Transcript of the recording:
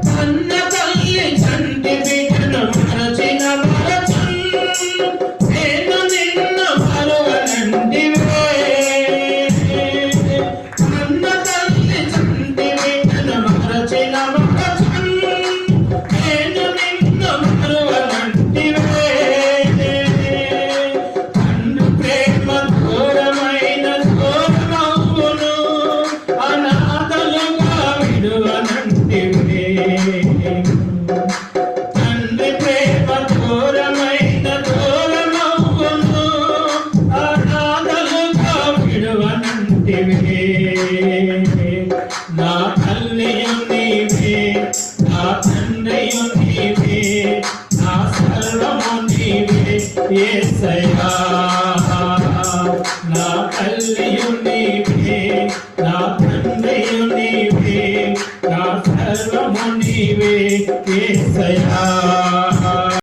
కన్న తల్లి చంటి బిడ్డను మరచిన మరచన్ నేను నిన్ను మరువనంటివే. కన్న తల్లి చంటి బిడ్డను మరచిన మరచన్ నేను నిన్ను మరువనంటివే. తండ్రి ప్రేమ ఘోరమైన ఘోరమవును అనాథలుగా విడువనంటివే. తండ్రి ప్రేమ ఘోరమైన ఘోరమవును అనాథలుగా విడువనంటివే. నా తల్లియు నీవే, నా తండ్రియు నీవే, నా సర్వము నీవే యేసయ్యా. నా తల్లియు నీవే, నా తండ్రియు నీవే, నా సర్వము నీవే యేసయ్యా.